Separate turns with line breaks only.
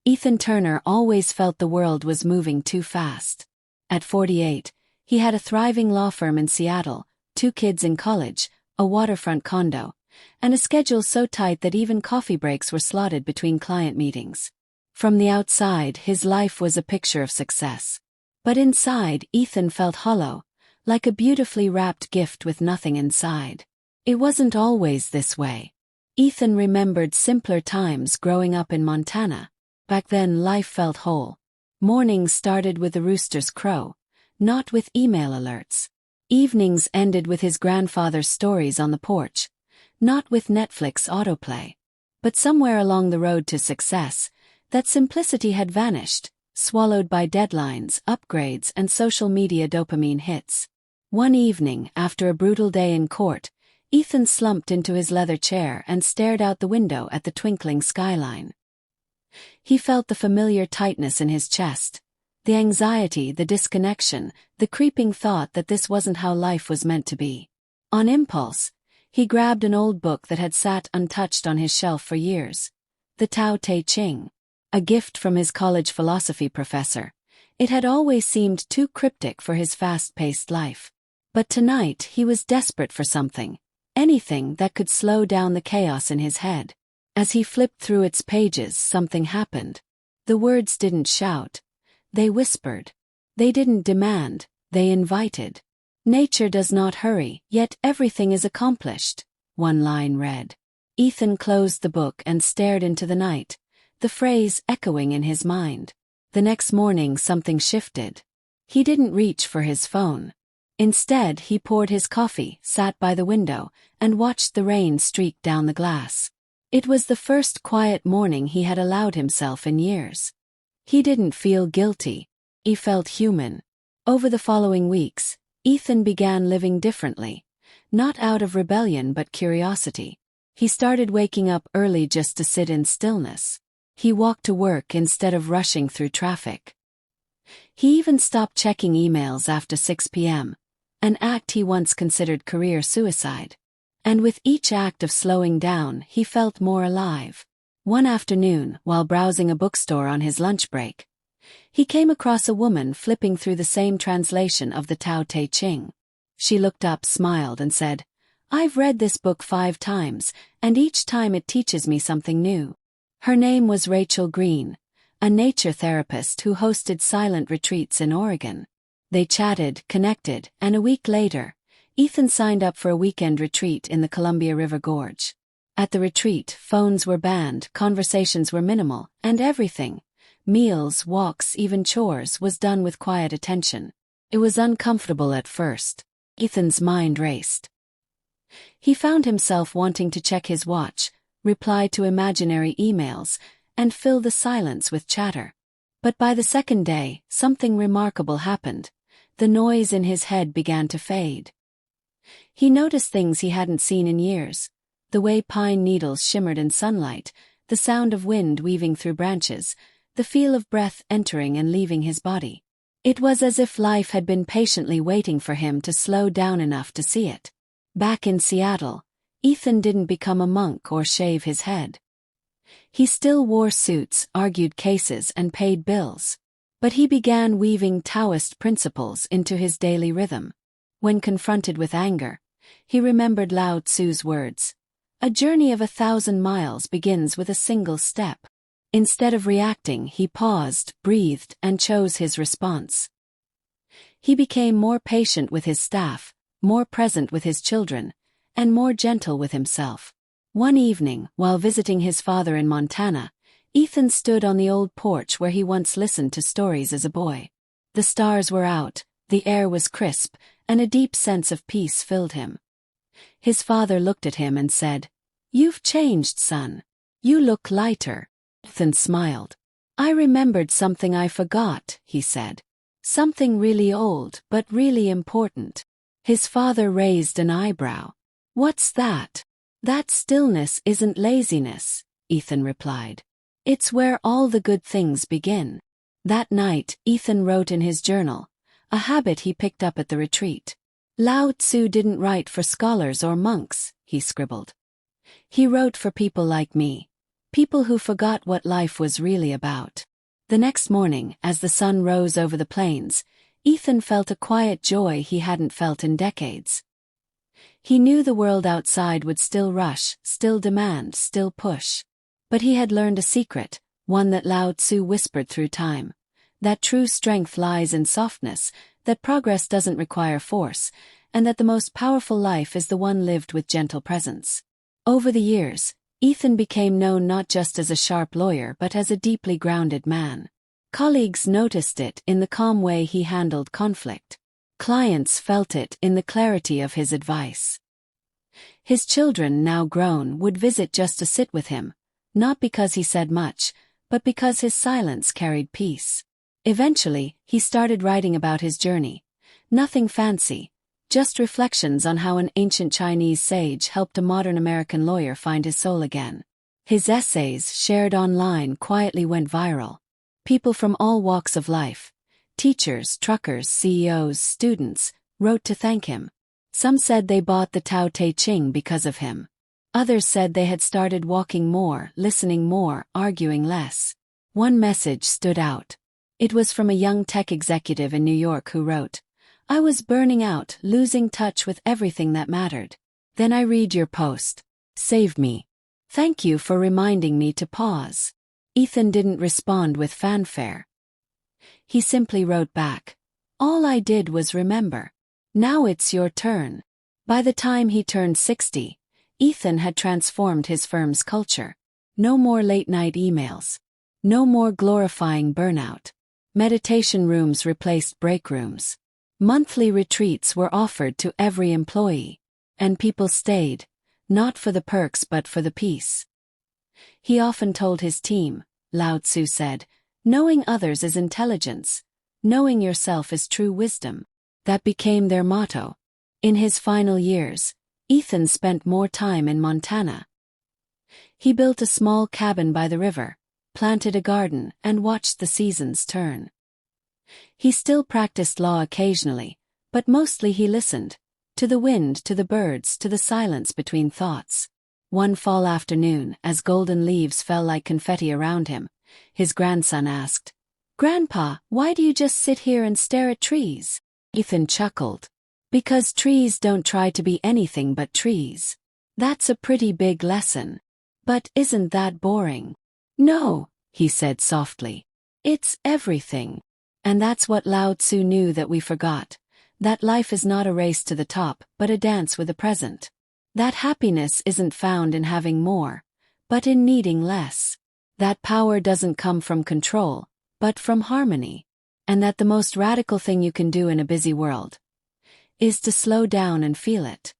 Ethan Turner always felt the world was moving too fast. At 48, he had a thriving law firm in Seattle, 2 kids in college, a waterfront condo, and a schedule so tight that even coffee breaks were slotted between client meetings. From the outside, his life was a picture of success. But inside, Ethan felt hollow, like a beautifully wrapped gift with nothing inside. It wasn't always this way. Ethan remembered simpler times growing up in Montana. Back then, life felt whole. Mornings started with the rooster's crow, not with email alerts. Evenings ended with his grandfather's stories on the porch, not with Netflix autoplay. But somewhere along the road to success, that simplicity had vanished, swallowed by deadlines, upgrades, and social media dopamine hits. One evening, after a brutal day in court, Ethan slumped into his leather chair and stared out the window at the twinkling skyline. He felt the familiar tightness in his chest, the anxiety, the disconnection, the creeping thought that this wasn't how life was meant to be. On impulse, he grabbed an old book that had sat untouched on his shelf for years, the Tao Te Ching, a gift from his college philosophy professor. It had always seemed too cryptic for his fast-paced life. But tonight he was desperate for something, anything that could slow down the chaos in his head. As he flipped through its pages, something happened. The words didn't shout. They whispered. They didn't demand. They invited. Nature does not hurry, yet everything is accomplished, one line read. Ethan closed the book and stared into the night, the phrase echoing in his mind. The next morning something shifted. He didn't reach for his phone. Instead, he poured his coffee, sat by the window, and watched the rain streak down the glass. It was the first quiet morning he had allowed himself in years. He didn't feel guilty. He felt human. Over the following weeks, Ethan began living differently, not out of rebellion but curiosity. He started waking up early just to sit in stillness. He walked to work instead of rushing through traffic. He even stopped checking emails after 6 p.m., an act he once considered career suicide. And with each act of slowing down, he felt more alive. One afternoon, while browsing a bookstore on his lunch break, he came across a woman flipping through the same translation of the Tao Te Ching. She looked up, smiled, and said, "I've read this book 5 times, and each time it teaches me something new." Her name was Rachel Green, a nature therapist who hosted silent retreats in Oregon. They chatted, connected, and a week later, Ethan signed up for a weekend retreat in the Columbia River Gorge. At the retreat, phones were banned, conversations were minimal, and everything, meals, walks, even chores, was done with quiet attention. It was uncomfortable at first. Ethan's mind raced. He found himself wanting to check his watch, reply to imaginary emails, and fill the silence with chatter. But by the second day, something remarkable happened. The noise in his head began to fade. He noticed things he hadn't seen in years. The way pine needles shimmered in sunlight, the sound of wind weaving through branches, the feel of breath entering and leaving his body. It was as if life had been patiently waiting for him to slow down enough to see it. Back in Seattle, Ethan didn't become a monk or shave his head. He still wore suits, argued cases, and paid bills. But he began weaving Taoist principles into his daily rhythm. When confronted with anger, he remembered Lao Tzu's words, "A journey of 1,000 miles begins with a single step." Instead of reacting, he paused, breathed, and chose his response. He became more patient with his staff, more present with his children, and more gentle with himself. One evening, while visiting his father in Montana, Ethan stood on the old porch where he once listened to stories as a boy. The stars were out, the air was crisp, and a deep sense of peace filled him. His father looked at him and said, "You've changed, son. You look lighter." Ethan smiled. "I remembered something I forgot," he said. "Something really old, but really important." His father raised an eyebrow. "What's that?" "That stillness isn't laziness," Ethan replied. "It's where all the good things begin." That night, Ethan wrote in his journal, a habit he picked up at the retreat. "Lao Tzu didn't write for scholars or monks," he scribbled. "He wrote for people like me, People who forgot what life was really about. The next morning, as the sun rose over the plains, Ethan felt a quiet joy he hadn't felt in decades. He knew the world outside would still rush, still demand, still push. But he had learned a secret, one that Lao Tzu whispered through time. That true strength lies in softness, that progress doesn't require force, and that the most powerful life is the one lived with gentle presence. Over the years, Ethan became known not just as a sharp lawyer but as a deeply grounded man. Colleagues noticed it in the calm way he handled conflict. Clients felt it in the clarity of his advice. His children, now grown, would visit just to sit with him, not because he said much, but because his silence carried peace. Eventually, he started writing about his journey. Nothing fancy, just reflections on how an ancient Chinese sage helped a modern American lawyer find his soul again. His essays, shared online, quietly went viral. People from all walks of life, teachers, truckers, CEOs, students, wrote to thank him. Some said they bought the Tao Te Ching because of him. Others said they had started walking more, listening more, arguing less. One message stood out. It was from a young tech executive in New York who wrote, "I was burning out, losing touch with everything that mattered. Then I read your post. Saved me. Thank you for reminding me to pause." Ethan didn't respond with fanfare. He simply wrote back, "All I did was remember. Now it's your turn." By the time he turned 60, Ethan had transformed his firm's culture. No more late-night emails. No more glorifying burnout. Meditation rooms replaced break rooms. Monthly retreats were offered to every employee. And people stayed, not for the perks but for the peace. He often told his team, Lao Tzu said, "Knowing others is intelligence. Knowing yourself is true wisdom." That became their motto. In his final years, Ethan spent more time in Montana. He built a small cabin by the river, planted a garden, and watched the seasons turn. He still practiced law occasionally, but mostly he listened, to the wind, to the birds, to the silence between thoughts. One fall afternoon, as golden leaves fell like confetti around him, his grandson asked, "Grandpa, why do you just sit here and stare at trees?" Ethan chuckled. "Because trees don't try to be anything but trees. That's a pretty big lesson. But isn't that boring?" "No," he said softly. "It's everything." And that's what Lao Tzu knew that we forgot. That life is not a race to the top, but a dance with the present. That happiness isn't found in having more, but in needing less. That power doesn't come from control, but from harmony. And that the most radical thing you can do in a busy world is to slow down and feel it.